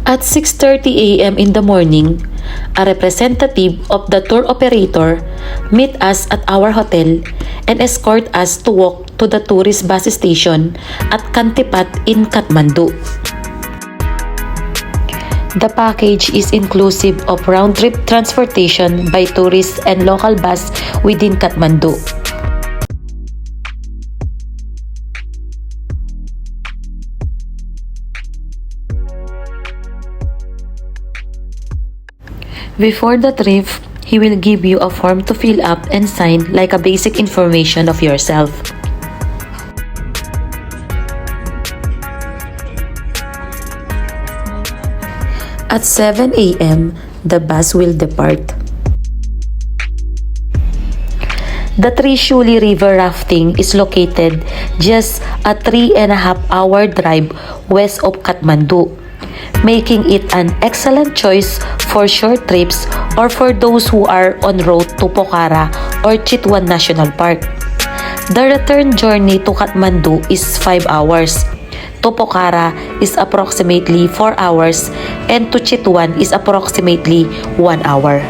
At 6:30 a.m. in the morning, a representative of the tour operator meet us at our hotel and escort us to walk to the tourist bus station at Kantipat in Kathmandu. The package is inclusive of round-trip transportation by tourists and local bus within Kathmandu. Before the trip, he will give you a form to fill up and sign like a basic information of yourself. At 7 a.m., the bus will depart. The Trishuli River Rafting is located just a 3.5-hour drive west of Kathmandu, making it an excellent choice for short trips or for those who are on road to Pokhara or Chitwan National Park. The return journey to Kathmandu is 5 hours. To Pokhara is approximately 4 hours and to Chitwan is approximately 1 hour.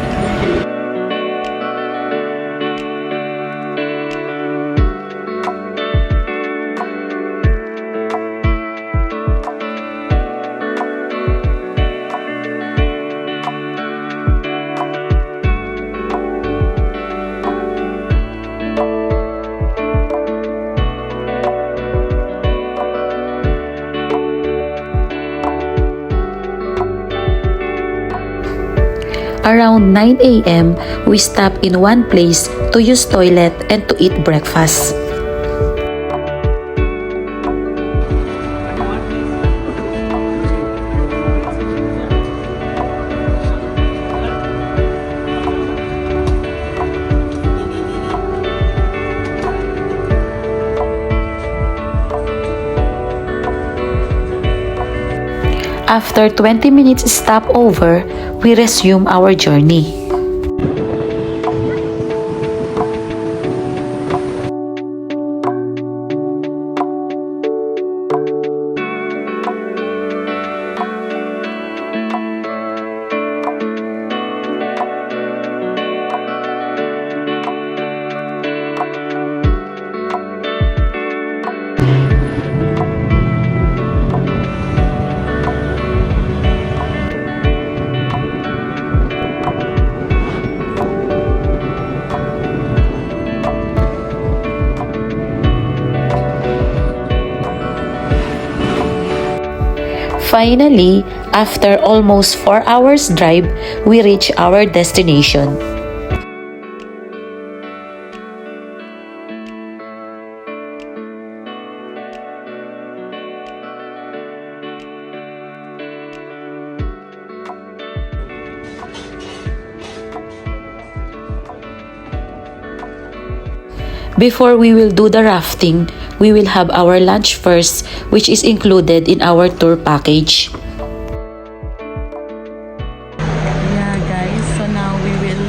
Around 9 a.m., we stop in one place to use toilet and to eat breakfast. After 20 minutes stopover, we resume our journey. Finally, after almost 4 hours drive, we reach our destination. Before we will do the rafting, we will have our lunch first, which is included in our tour package. Yeah guys, so now we will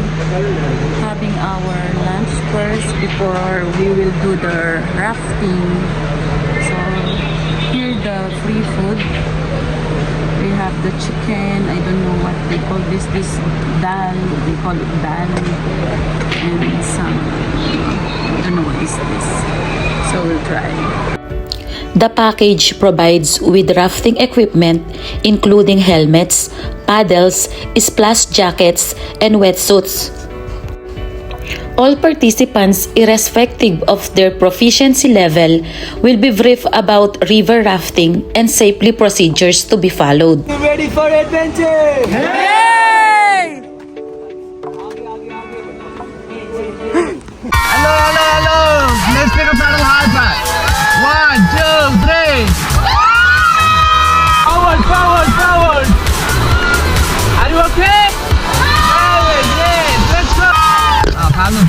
having our lunch first before we will do the rafting. So here the free food. We have the chicken, I don't know what they call this dal, they call it dal, and some, I don't know what is this, so we'll try. The package provides with rafting equipment including helmets, paddles, splash jackets, and wetsuits. All participants, irrespective of their proficiency level, will be briefed about river rafting and safety procedures to be followed. You ready for adventure? Hey! Hello. Let's take a paddle high five. 1, 2, 3. Forward. Are you okay? Yes. Let's go. Paddle.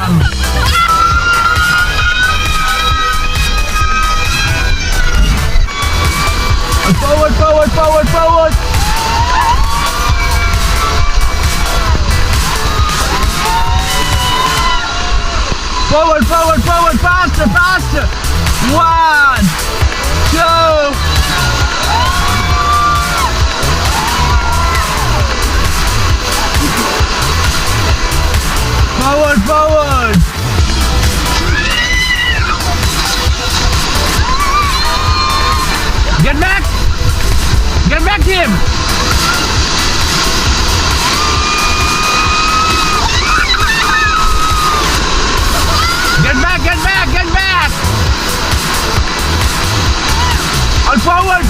Forward. Forward, faster. 1, 2. Protect him! Get back, get back, get back! All forward,